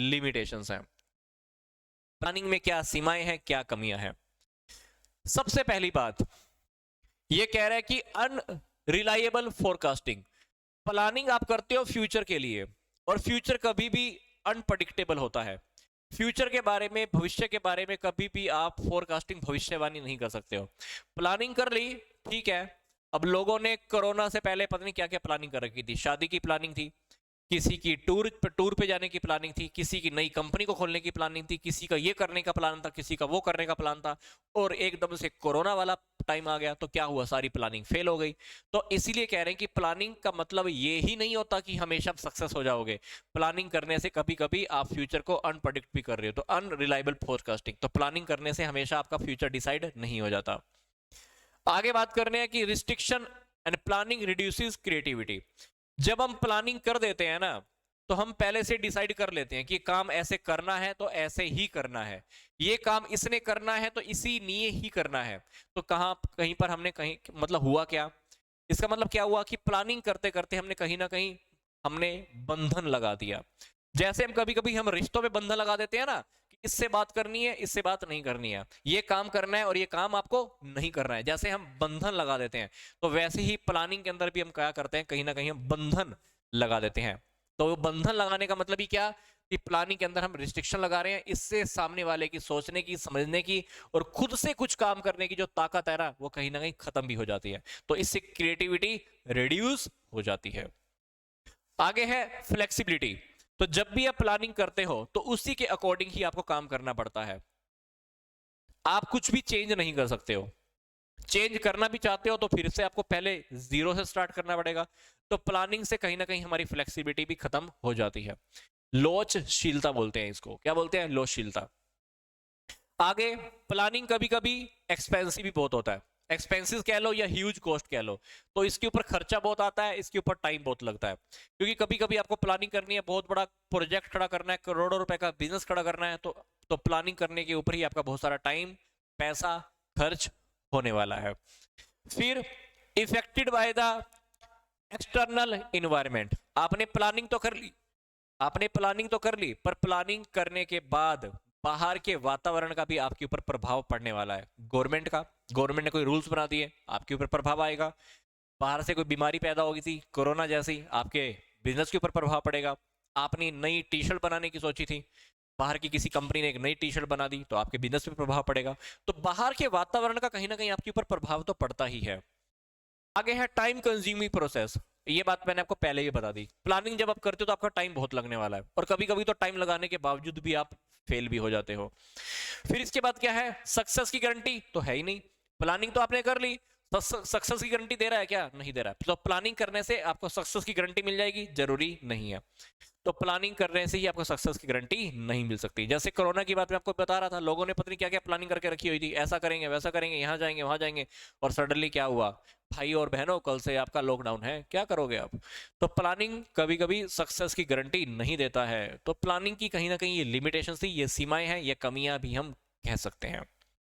Limitations हैं। Planning में क्या सीमाएं हैं, क्या कमियां हैं? सबसे पहली बात ये कह रहा है कि अनरिलायबल फोरकास्टिंग। प्लानिंग आप करते हो फ्यूचर के लिए, और फ्यूचर कभी भी अनप्रडिक्टेबल होता है। फ्यूचर के बारे में, भविष्य के बारे में कभी भी आप फोरकास्टिंग, भविष्यवाणी नहीं कर सकते हो। प्लानिंग कर ली, ठीक है। अब लोगों ने कोरोना से पहले पता नहीं क्या क्या प्लानिंग कर रखी थी। शादी की प्लानिंग थी, किसी की टूर पे जाने की प्लानिंग थी, किसी की नई कंपनी को खोलने की प्लानिंग थी, किसी का ये करने का प्लान था, किसी का वो करने का प्लान था, और एकदम से कोरोना वाला टाइम आ गया तो क्या हुआ, सारी प्लानिंग फेल हो गई। तो इसीलिए कह रहे हैं कि प्लानिंग का मतलब ये ही नहीं होता कि हमेशा सक्सेस हो जाओगे। प्लानिंग करने से कभी कभी आप फ्यूचर को अनप्रडिक्ट भी कर रहे हो, तो अनरिलायबल फोरकास्टिंग। तो प्लानिंग करने से हमेशा आपका फ्यूचर डिसाइड नहीं हो जाता। आगे बात करने हैं कि restriction and planning reduces creativity. जब हम प्लानिंग कर देते हैं ना, तो हम पहले से डिसाइड कर लेते हैं कि काम ऐसे करना है तो ऐसे ही करना है, ये काम इसने करना है तो इसी लिए ही करना है। तो कहीं पर हमने कहीं मतलब हुआ क्या, इसका मतलब क्या हुआ कि प्लानिंग करते करते हमने कहीं ना कहीं हमने बंधन लगा दिया। जैसे हम कभी कभी हम रिश्तों में बंधन लगा देते हैं ना, कि इससे बात करनी है, इससे बात नहीं करनी है, ये काम करना है और ये काम आपको नहीं करना है, जैसे हम बंधन लगा देते हैं, तो वैसे ही प्लानिंग के अंदर भी हम क्या करते हैं, कहीं ना कहीं हम बंधन लगा देते हैं। तो बंधन लगाने का मतलब ही क्या, कि प्लानिंग के अंदर हम रिस्ट्रिक्शन लगा रहे हैं, इससे सामने वाले की सोचने की, समझने की और खुद से कुछ काम करने की जो ताकत है ना, वो कहीं ना कहीं खत्म भी हो जाती है। तो इससे क्रिएटिविटी रिड्यूस हो जाती है। आगे है फ्लेक्सिबिलिटी। तो जब भी आप प्लानिंग करते हो तो उसी के अकॉर्डिंग ही आपको काम करना पड़ता है। आप कुछ भी चेंज नहीं कर सकते हो। चेंज करना भी चाहते हो तो फिर से आपको पहले जीरो से स्टार्ट करना पड़ेगा। तो प्लानिंग से कहीं ना कहीं हमारी फ्लेक्सिबिलिटी भी खत्म हो जाती है। लोचशीलता बोलते हैं इसको, क्या बोलते हैं, लोचशीलता। आगे प्लानिंग कभी कभी एक्सपेंसिव भी बहुत होता है। एक्सपेंसिव कह लो या ह्यूज कॉस्ट कह लो, तो इसके ऊपर खर्चा बहुत आता है, इसके ऊपर टाइम बहुत लगता है। क्योंकि कभी कभी आपको प्लानिंग करनी है, बहुत बड़ा प्रोजेक्ट खड़ा करना है, करोड़ों रुपए का बिजनेस खड़ा करना है, तो प्लानिंग करने के ऊपर ही आपका बहुत सारा टाइम, पैसा खर्च होने वाला है। फिर affected by the external environment. आपने प्लानिंग तो कर ली, पर प्लानिंग करने के बाद बाहर के वातावरण का भी आपके ऊपर प्रभाव पड़ने वाला है। गवर्नमेंट ने कोई रूल्स बना दिए, आपके ऊपर प्रभाव आएगा। बाहर से कोई बीमारी पैदा होगी थी, कोरोना जैसी, आपके बिजनेस के ऊपर प्रभाव पड़ेगा। आपने नई टी शर्ट बनाने की सोची थी, बाहर की किसी कंपनी ने एक नई टी शर्ट बना दी, तो आपके बिजनेस पे प्रभाव पड़ेगा। तो बाहर के वातावरण का कहीं ना कहीं आपके ऊपर प्रभाव तो पड़ता ही है। आगे है टाइम कंज्यूमिंग प्रोसेस। ये बात मैंने आपको पहले ही बता दी। प्लानिंग जब आप करते हो तो आपका टाइम बहुत लगने वाला है, और कभी कभी तो टाइम लगाने के बावजूद भी आप फेल भी हो जाते हो। फिर इसके बाद क्या है, सक्सेस की गारंटी तो है ही नहीं। प्लानिंग तो आपने कर ली, सक्सेस की गारंटी दे रहा है क्या, नहीं दे रहा है। तो प्लानिंग करने से आपको सक्सेस की गारंटी मिल जाएगी, जरूरी नहीं है। तो प्लानिंग करने से ही आपको सक्सेस की गारंटी नहीं मिल सकती। जैसे कोरोना की बात मैं आपको बता रहा था, लोगों ने पता नहीं क्या क्या प्लानिंग करके रखी हुई थी, ऐसा करेंगे वैसा करेंगे, यहाँ जाएंगे वहां जाएंगे, और सडनली क्या हुआ, भाई और बहनों कल से आपका लॉकडाउन है, क्या करोगे आप। तो प्लानिंग कभी कभी सक्सेस की गारंटी नहीं देता है। तो प्लानिंग की कहीं ना कहीं ये लिमिटेशन थी, ये सीमाएं हैं, ये कमियां भी हम कह सकते हैं।